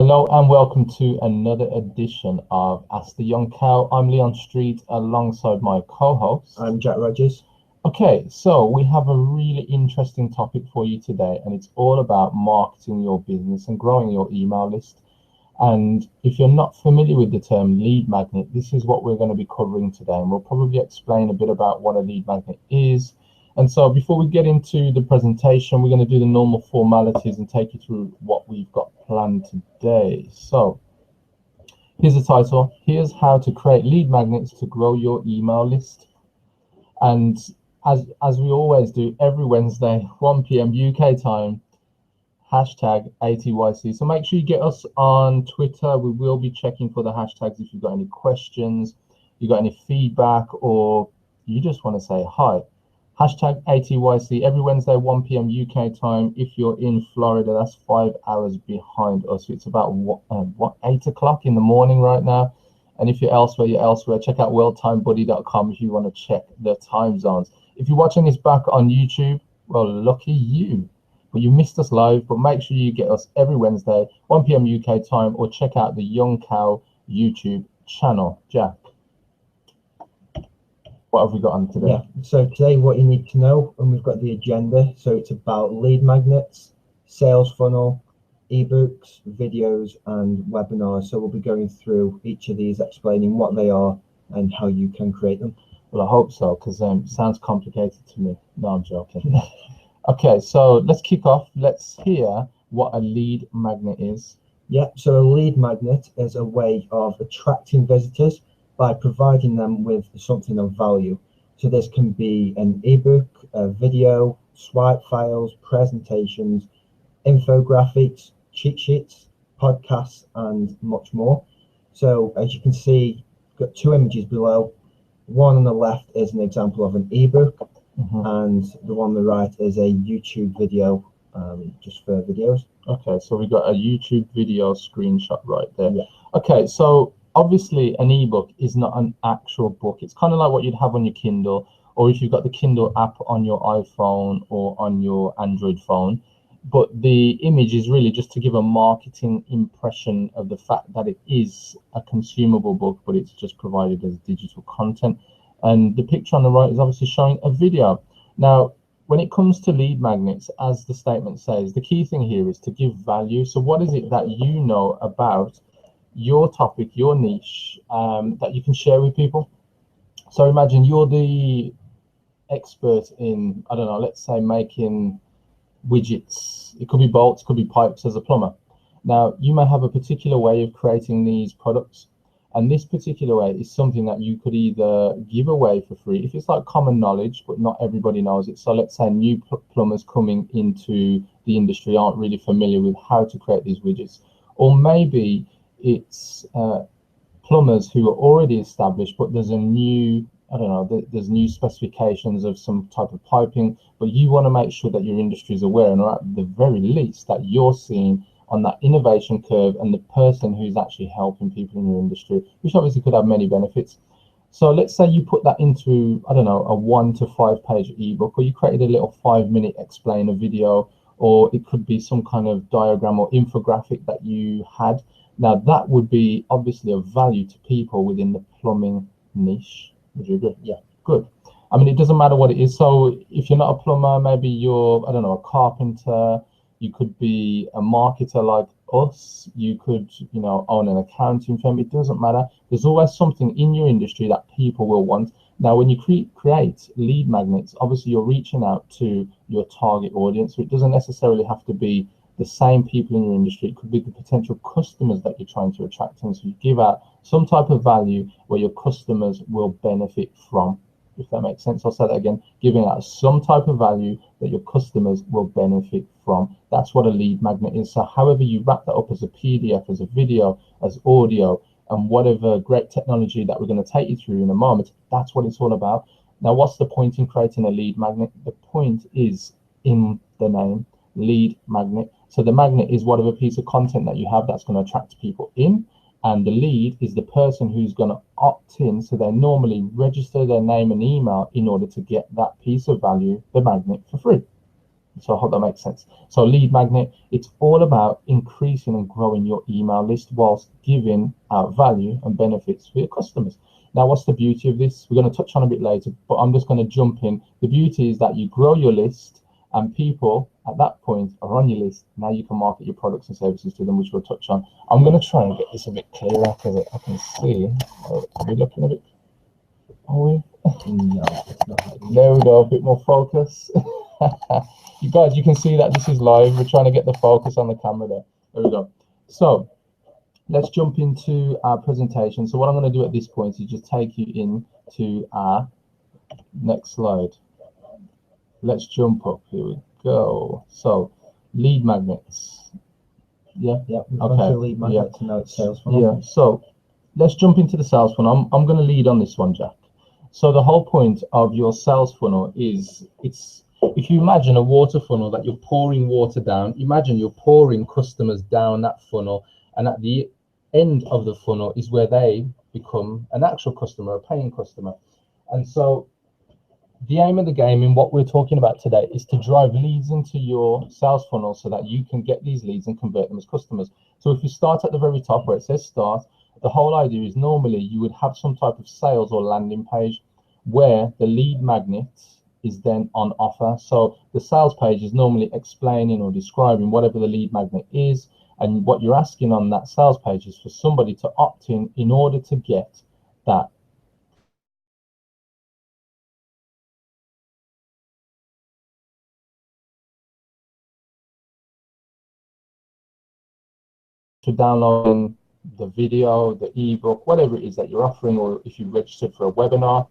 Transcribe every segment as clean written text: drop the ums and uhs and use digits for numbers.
Hello and welcome to another edition of Ask the Young Cow. I'm Leon Street alongside my co-host. I'm Jack Rogers. Okay, so we have a really interesting topic for you today, and it's all about marketing your business and growing your email list. And if you're not familiar with the term lead magnet, this is what we're going to be covering today, and we'll probably explain a bit about what a lead magnet is. And so before we get into the presentation, we're going to do the normal formalities and take you through what we've got planned today. So here's the title. Here's how to create lead magnets to grow your email list. And as we always do, every Wednesday, 1 p.m. UK time, hashtag ATYC. So make sure you get us on Twitter. We will be checking for the hashtags if you've got any questions, you got any feedback, or you just want to say hi. Hashtag ATYC every Wednesday, 1 p.m. UK time. If you're in Florida, that's 5 hours behind us. It's about 8 o'clock in the morning right now. And if you're elsewhere, you're elsewhere. Check out worldtimebuddy.com if you want to check the time zones. If you're watching this back on YouTube, well, lucky you. But you missed us live, but make sure you get us every Wednesday, 1 p.m. UK time, or check out the Young Cow YouTube channel. Jack, what have we got on today? Yeah, so today what you need to know, and we've got the agenda. So it's about lead magnets, sales funnel, ebooks, videos, and webinars. So we'll be going through each of these, explaining what they are and how you can create them. Well, I hope so, because it sounds complicated to me. No, I'm joking. Okay, so let's kick off. Let's hear what a lead magnet is. Yeah, so a lead magnet is a way of attracting visitors by providing them with something of value. So this can be an ebook, a video, swipe files, presentations, infographics, cheat sheets, podcasts, and much more. So as you can see, got two images below. One on the left is an example of an ebook, and the one on the right is a YouTube video, just for videos. Okay, so we got a YouTube video screenshot right there. Yeah. Okay, so obviously an ebook is not an actual book. It's kind of like what you'd have on your Kindle, or if you've got the Kindle app on your iPhone or on your Android phone. But the image is really just to give a marketing impression of the fact that it is a consumable book, but it's just provided as digital content. And the picture on the right is obviously showing a video. Now, when it comes to lead magnets, as the statement says, the key thing here is to give value. So what is it that you know about your topic, your niche, that you can share with people? So imagine you're the expert in, I don't know, let's say making widgets. It could be bolts, could be pipes as a plumber. Now, you may have a particular way of creating these products, and this particular way is something that you could either give away for free if it's like common knowledge, but not everybody knows it. So let's say new plumbers coming into the industry aren't really familiar with how to create these widgets, or maybe it's plumbers who are already established, but there's a new, I don't know, there's new specifications of some type of piping, but you want to make sure that your industry is aware, and at the very least that you're seen on that innovation curve and the person who's actually helping people in your industry, which obviously could have many benefits. So let's say you put that into, I don't know, a 1 to 5 page ebook, or you created a little 5-minute explainer video, or it could be some kind of diagram or infographic that you had. Now that would be obviously of value to people within the plumbing niche. Would you agree? Yeah. Good. I mean, it doesn't matter what it is. So if you're not a plumber, maybe you're, I don't know, a carpenter, you could be a marketer like us, you could, you know, own an accounting firm. It doesn't matter. There's always something in your industry that people will want. Now, when you create lead magnets, obviously you're reaching out to your target audience. So it doesn't necessarily have to be the same people in your industry. It could be the potential customers that you're trying to attract. And so you give out some type of value where your customers will benefit from, if that makes sense. I'll say that again, giving out some type of value that your customers will benefit from. That's what a lead magnet is. So however you wrap that up as a PDF, as a video, as audio, and whatever great technology that we're going to take you through in a moment, that's what it's all about. Now, what's the point in creating a lead magnet? The point is in the name, lead magnet. So the magnet is whatever piece of content that you have that's going to attract people in, and the lead is the person who's going to opt in. So they normally register their name and email in order to get that piece of value, the magnet, for free. So I hope that makes sense. So lead magnet, it's all about increasing and growing your email list whilst giving out value and benefits for your customers. Now, what's the beauty of this? We're going to touch on a bit later, but I'm just going to jump in. The beauty is that you grow your list and people at that point are on your list. Now you can market your products and services to them, which we'll touch on. I'm going to try and get this a bit clearer because I can see. Are we looking a bit? Are we? No, it's not. There we go, a bit more focus. You guys, you can see that this is live. We're trying to get the focus on the camera there. There we go. So let's jump into our presentation. So what I'm going to do at this point is just take you into our next slide. Let's jump up. Here we go. So lead magnets. Yeah. Yeah. Okay. Lead magnets and now it's sales funnel. Yeah. So let's jump into the sales funnel. I'm going to lead on this one, Jack. So the whole point of your sales funnel is if you imagine a water funnel that you're pouring water down, imagine you're pouring customers down that funnel, and at the end of the funnel is where they become an actual customer, a paying customer. And so the aim of the game in what we're talking about today is to drive leads into your sales funnel so that you can get these leads and convert them as customers. So if you start at the very top where it says start, the whole idea is normally you would have some type of sales or landing page where the lead magnet is then on offer. So the sales page is normally explaining or describing whatever the lead magnet is, and what you're asking on that sales page is for somebody to opt in order to get that to download the video, the ebook, whatever it is that you're offering, or if you registered for a webinar.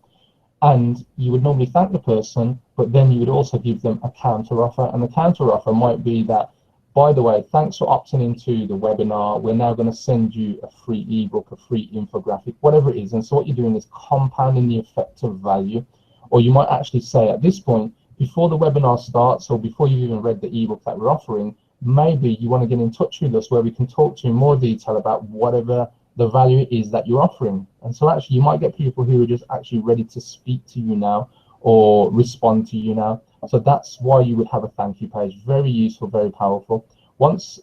And you would normally thank the person, but then you would also give them a counter offer. And the counter offer might be that, by the way, thanks for opting into the webinar. We're now going to send you a free ebook, a free infographic, whatever it is. And so what you're doing is compounding the effect of value. Or you might actually say at this point, before the webinar starts, or before you've even read the ebook that we're offering, maybe you want to get in touch with us where we can talk to you in more detail about whatever the value is that you're offering. And so actually you might get people who are just actually ready to speak to you now or respond to you now. So that's why you would have a thank you page. Very useful, very powerful. Once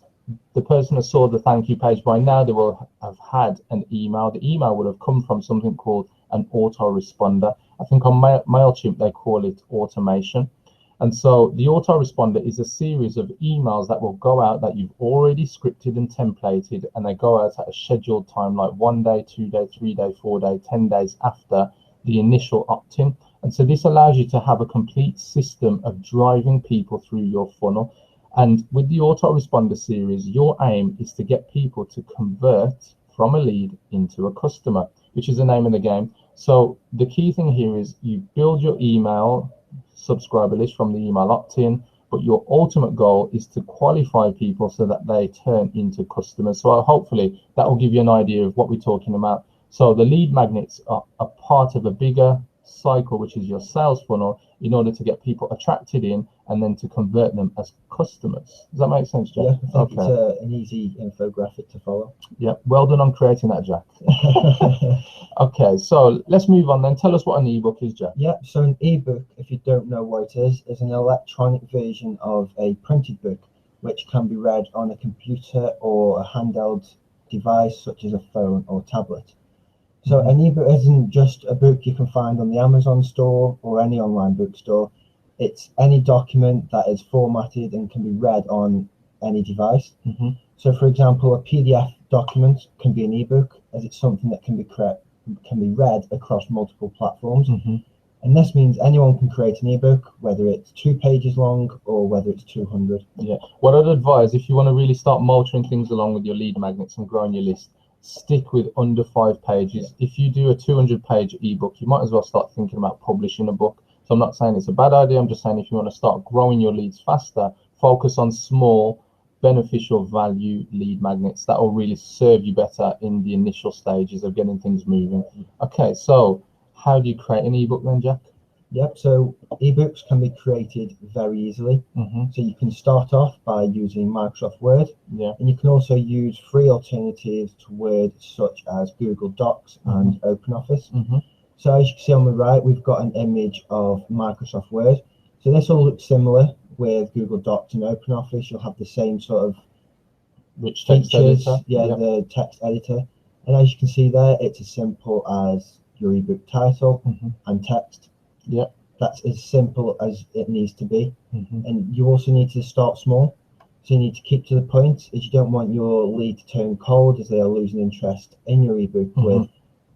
the person has saw the thank you page, by now they will have had an email. The email would have come from something called an autoresponder. I think on MailChimp they call it automation. And so the autoresponder is a series of emails that will go out that you've already scripted and templated, and they go out at a scheduled time, like 1 day, 2 day, 3 day, 4 day, 10 days after the initial opt-in. And so this allows you to have a complete system of driving people through your funnel. And with the autoresponder series, your aim is to get people to convert from a lead into a customer, which is the name of the game. So the key thing here is you build your email subscriber list from the email opt-in, but your ultimate goal is to qualify people so that they turn into customers. So hopefully that will give you an idea of what we're talking about. So the lead magnets are a part of a bigger cycle, which is your sales funnel, in order to get people attracted in and then to convert them as customers. Does that make sense, Jack? Yeah, I think it's an easy infographic to follow. Yeah, well done on creating that, Jack. Okay, so let's move on then. Tell us what an ebook is, Jack. Yeah, so an ebook, if you don't know what it is an electronic version of a printed book, which can be read on a computer or a handheld device such as a phone or tablet. So an ebook isn't just a book you can find on the Amazon store or any online bookstore. It's any document that is formatted and can be read on any device. So for example, a PDF document can be an ebook, as it's something that can be read across multiple platforms. And this means anyone can create an ebook, whether it's 2 pages long or whether it's 200. Yeah. What I'd advise, if you want to really start motoring things along with your lead magnets and growing your list, stick with under 5 pages. If you do a 200-page ebook, you might as well start thinking about publishing a book. So I'm not saying it's a bad idea. I'm just saying if you want to start growing your leads faster, focus on small, beneficial value lead magnets that will really serve you better in the initial stages of getting things moving. Okay, so how do you create an ebook then, Jack? Yep, so ebooks can be created very easily. So you can start off by using Microsoft Word, and you can also use free alternatives to Word such as Google Docs and OpenOffice. So as you can see on the right, we've got an image of Microsoft Word. So this will look similar with Google Docs and OpenOffice, you'll have the same sort of Rich text features, editor. Yep. the text editor. And as you can see there, it's as simple as your ebook title and text. Yeah. That's as simple as it needs to be. Mm-hmm. And you also need to start small. So you need to keep to the point, as you don't want your lead to turn cold as they are losing interest in your ebook with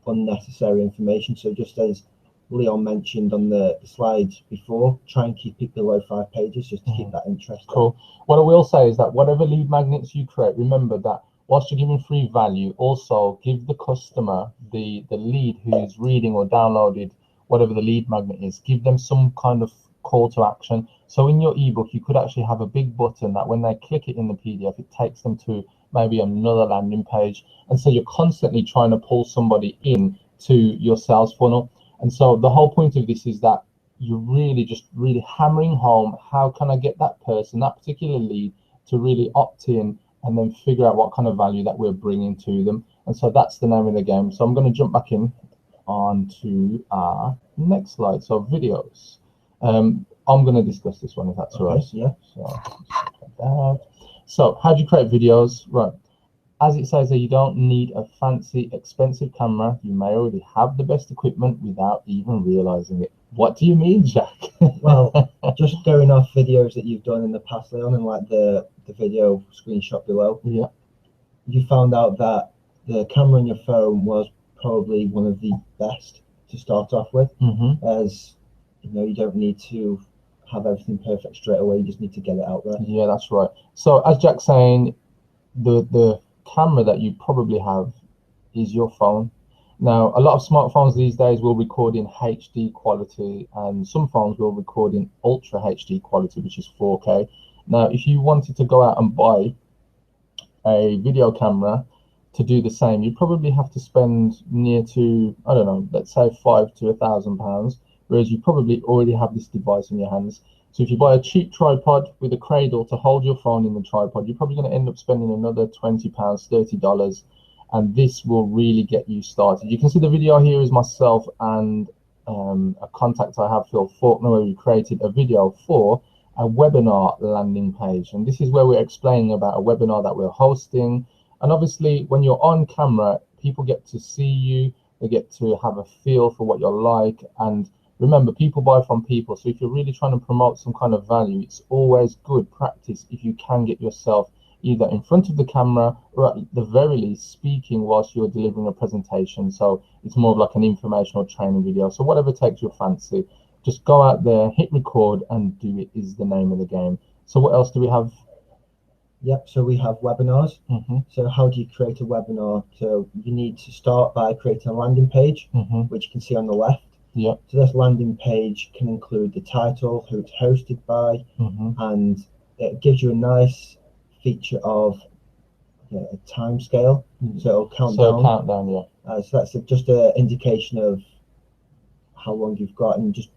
unnecessary information. So just as Leon mentioned on the slides before, try and keep it below 5 pages just to keep that interest. Cool. What I will say is that whatever lead magnets you create, remember that whilst you're giving free value, also give the customer, the lead who's reading or downloaded whatever the lead magnet is, give them some kind of call to action. So in your ebook, you could actually have a big button that when they click it in the PDF, it takes them to maybe another landing page. And so you're constantly trying to pull somebody in to your sales funnel. And so the whole point of this is that you're really hammering home, how can I get that person, that particular lead, to really opt in and then figure out what kind of value that we're bringing to them. And so that's the name of the game. So I'm going to jump back in onto our next slide. So videos. I'm going to discuss this one if that's all right. Yeah. So how do you create videos? Right. As it says that you don't need a fancy, expensive camera. You may already have the best equipment without even realizing it. What do you mean, Jack? Well, just going off videos that you've done in the past, Leon, and like the video screenshot below. Yeah. You found out that the camera on your phone was probably one of the best to start off with, as you know, you don't need to have everything perfect straight away. You just need to get it out there. Yeah, that's right. So as Jack's saying, the camera that you probably have is your phone. Now, a lot of smartphones these days will record in HD quality, and some phones will record in ultra HD quality, which is 4K. Now, if you wanted to go out and buy a video camera to do the same, you probably have to spend near to, I don't know, let's say £500 to £1,000, whereas you probably already have this device in your hands. So if you buy a cheap tripod with a cradle to hold your phone in the tripod, you're probably going to end up spending another £20, $30, and this will really get you started. You can see the video here is myself and a contact I have, Phil Faulkner, where we created a video for a webinar landing page. And this is where we're explaining about a webinar that we're hosting. And obviously, when you're on camera, people get to see you, they get to have a feel for what you're like. And remember, people buy from people. So if you're really trying to promote some kind of value, it's always good practice if you can get yourself either in front of the camera or at the very least speaking whilst you're delivering a presentation. So it's more of like an informational training video. So whatever takes your fancy, just go out there, hit record, and do it is the name of the game. So what else do we have? Yep, so we have webinars. So how do you create a webinar? So you need to start by creating a landing page, which you can see on the left. Yeah. So this landing page can include the title, who it's hosted by, and it gives you a nice feature of a time scale. So it'll count down. Countdown, yeah. So that's just an indication of how long you've got, and just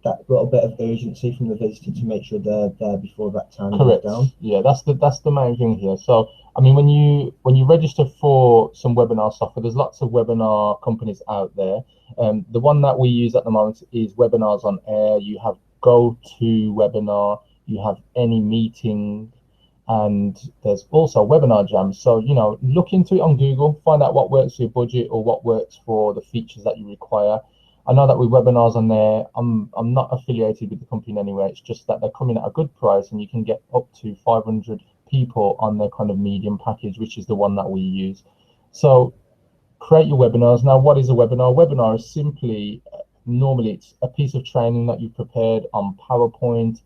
that little bit of urgency from the visitor to make sure they're there before that time goes down. Yeah, that's the main thing here. So I mean, when you register for some webinar software, there's lots of webinar companies out there. The one that we use at the moment is Webinars on Air. You have GoToWebinar, you have Any Meeting, and there's also Webinar Jam. So, you know, look into it on Google, find out what works for your budget or what works for the features that you require. I know that with Webinars on there, I'm not affiliated with the company anyway. It's just that they're coming at a good price, and you can get up to 500 people on their kind of medium package, which is the one that we use. So create your webinars. Now, what is a webinar? A webinar is simply, normally it's a piece of training that you've prepared on PowerPoint.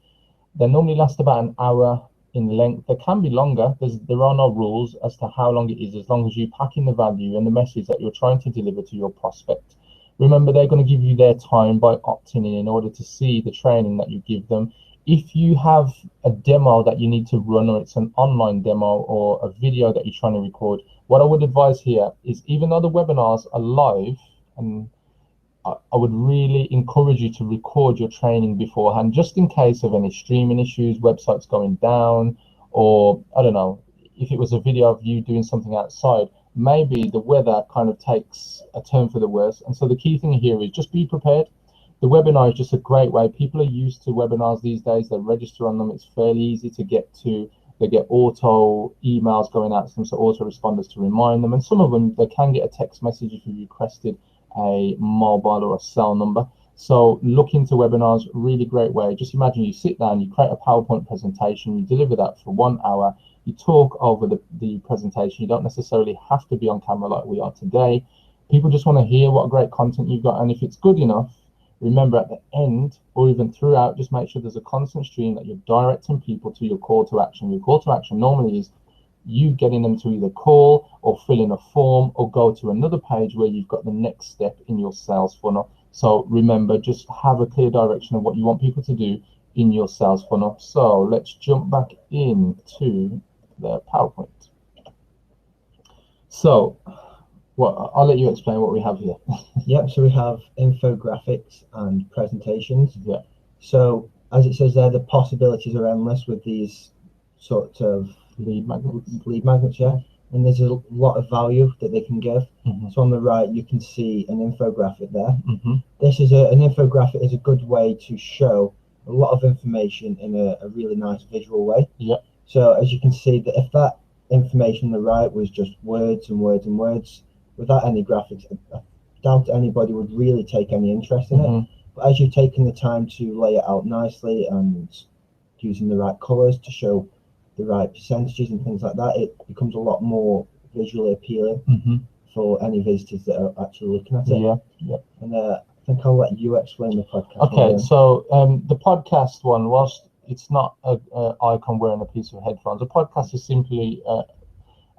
They normally last about an hour in length. They can be longer. There are no rules as to how long it is, as long as you pack in the value and the message that you're trying to deliver to your prospect. Remember, they're going to give you their time by opting in order to see the training that you give them. If you have a demo that you need to run, or it's an online demo or a video that you're trying to record, what I would advise here is, even though the webinars are live, and I would really encourage you to record your training beforehand, just in case of any streaming issues, websites going down, or I don't know, if it was a video of you doing something outside, maybe the weather kind of takes a turn for the worse. And so the key thing here is just be prepared. the webinar is just a great way. People are used to webinars these days. They register on them. It's fairly easy to get to. They get auto emails going out to them, so auto responders to remind them. And some of them, they can get a text message if you requested a mobile or a cell number. So look into webinars, really great way. Just imagine you sit down, you create a PowerPoint presentation, you deliver that for 1 hour, you talk over the presentation. You don't necessarily have to be on camera like we are today. People just want to hear what great content you've got. And if it's good enough, remember at the end or even throughout, just make sure there's a constant stream that you're directing people to your call to action. Your call to action normally is you getting them to either call or fill in a form or go to another page where you've got the next step in your sales funnel. So remember, just have a clear direction of what you want people to do in your sales funnel. So let's jump back into the PowerPoint. So I'll let you explain what we have here. Yep, so we have infographics and presentations. Yeah. So as it says there, the possibilities are endless with these sorts of Lead magnets, yeah. And there's a lot of value that they can give. So on the right, you can see an infographic there. This is an infographic is a good way to show a lot of information in a really nice visual way. Yeah. So as you can see, that if that information on the right was just words and words and words without any graphics, I doubt anybody would really take any interest in it. But as you've taken the time to lay it out nicely and using the right colors to show the right percentages and things like that, it becomes a lot more visually appealing for any visitors that are actually looking at it. Yeah. And I think I'll let you explain the podcast. Okay, so the podcast one, whilst it's not an icon wearing a piece of headphones, a podcast is simply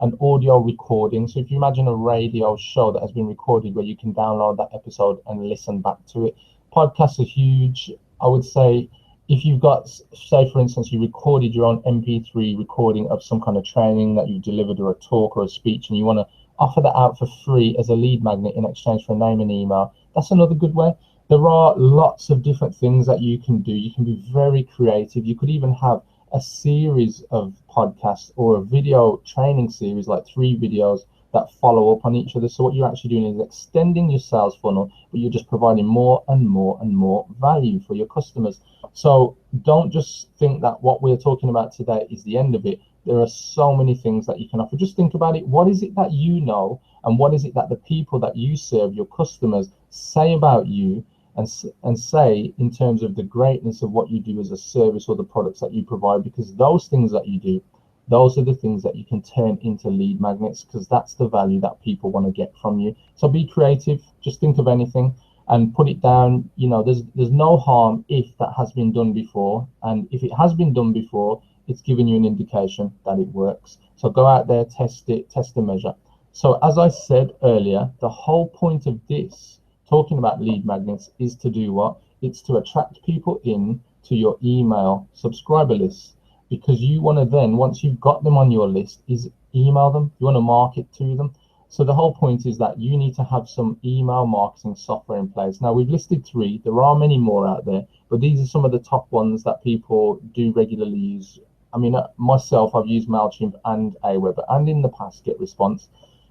an audio recording. So if you imagine a radio show that has been recorded where you can download that episode and listen back to it. Podcasts are huge. I would say if you've got, say for instance, you recorded your own MP3 recording of some kind of training that you delivered or a talk or a speech, and you want to offer that out for free as a lead magnet in exchange for a name and email, that's another good way. There are lots of different things that you can do. You can be very creative. You could even have a series of podcasts or a video training series, like 3 videos that follow up on each other. So what you're actually doing is extending your sales funnel, but you're just providing more and more and more value for your customers. So don't just think that what we're talking about today is the end of it. There are so many things that you can offer. Just think about it. What is it that you know, and what is it that the people that you serve, your customers, say about you, and say in terms of the greatness of what you do as a service or the products that you provide? Because those things that you do, those are the things that you can turn into lead magnets, because that's the value that people want to get from you. So be creative. Just think of anything and put it down. You know, there's no harm if that has been done before, and if it has been done before, it's giving you an indication that it works. So go out there, test it, test and measure. So as I said earlier, the whole point of this, talking about lead magnets, is to do what? It's to attract people in to your email subscriber list, because you want to then, once you've got them on your list, is email them. You want to market to them. So the whole point is that you need to have some email marketing software in place. Now, we've listed 3. There are many more out there, but these are some of the top ones that people do regularly use. I mean, myself, I've used MailChimp and Aweber, and in the past GetResponse.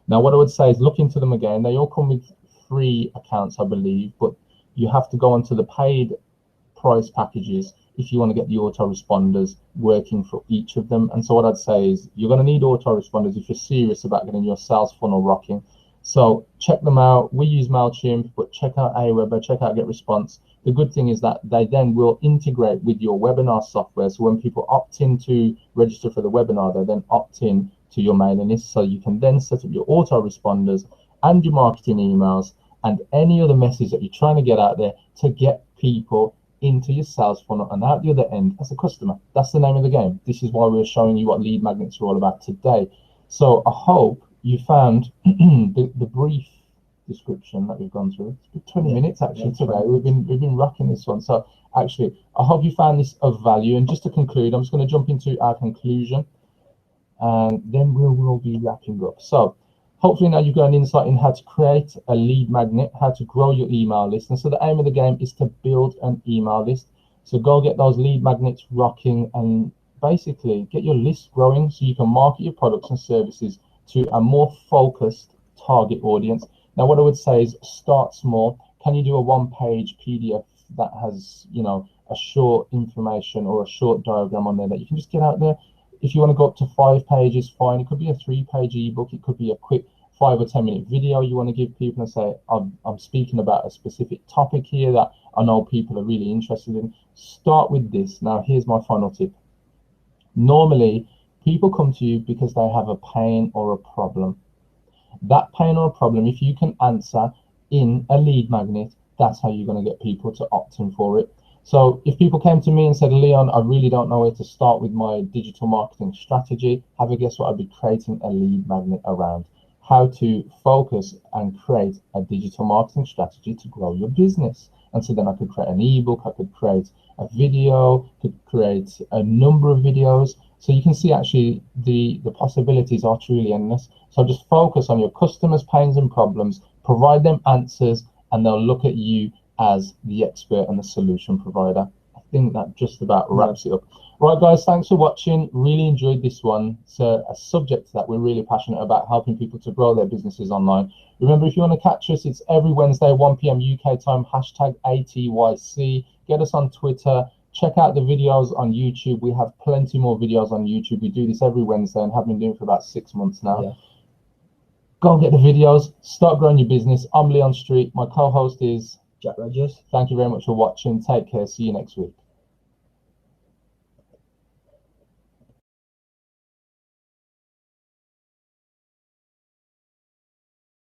Now, what I would say is look into them again. They all come with free accounts, I believe, but you have to go onto the paid price packages if you want to get the autoresponders working for each of them. And so what I'd say is you're going to need autoresponders if you're serious about getting your sales funnel rocking. So check them out. We use MailChimp, but check out Aweber, check out GetResponse. The good thing is that they then will integrate with your webinar software. So when people opt in to register for the webinar, they then opt in to your mailing list. So you can then set up your autoresponders and your marketing emails and any other message that you're trying to get out there to get people into your sales funnel and out the other end as a customer. That's the name of the game. This is why we're showing you what lead magnets are all about today. So I hope you found the brief description that we've gone through. It's been 20 minutes actually today. We've been rocking this one. So actually, I hope you found this of value. And just to conclude, I'm just going to jump into our conclusion, and then we'll be wrapping up. So hopefully now you've got an insight in how to create a lead magnet, how to grow your email list. And so the aim of the game is to build an email list. So go get those lead magnets rocking and basically get your list growing so you can market your products and services to a more focused target audience. Now, what I would say is start small. Can you do a 1-page PDF that has, you know, a short information or a short diagram on there that you can just get out there. If you want to go up to 5 pages, fine. It could be a 3-page ebook. It could be a quick 5 or 10 minute video you want to give people and say, I'm speaking about a specific topic here that I know people are really interested in. Start with this. Now, here's my final tip. Normally, people come to you because they have a pain or a problem. That pain or a problem, if you can answer in a lead magnet, that's how you're going to get people to opt in for it. So if people came to me and said, Leon, I really don't know where to start with my digital marketing strategy, have a guess what I'd be creating a lead magnet around? How to focus and create a digital marketing strategy to grow your business. And so then I could create an ebook, I could create a video, could create a number of videos. So you can see actually the possibilities are truly endless. So just focus on your customers' pains and problems, provide them answers, and they'll look at you as the expert and the solution provider. I think that just about wraps it up. Right, guys, thanks for watching. Really enjoyed this one. It's a subject that we're really passionate about, helping people to grow their businesses online. Remember, if you want to catch us, it's every Wednesday, 1 p.m. UK time, #ATYC. Get us on Twitter. Check out the videos on YouTube. We have plenty more videos on YouTube. We do this every Wednesday and have been doing it for about 6 months now. Yeah. Go and get the videos. Start growing your business. I'm Leon Street. My co-host is Jack Rogers. Thank you very much for watching. Take care. See you next week.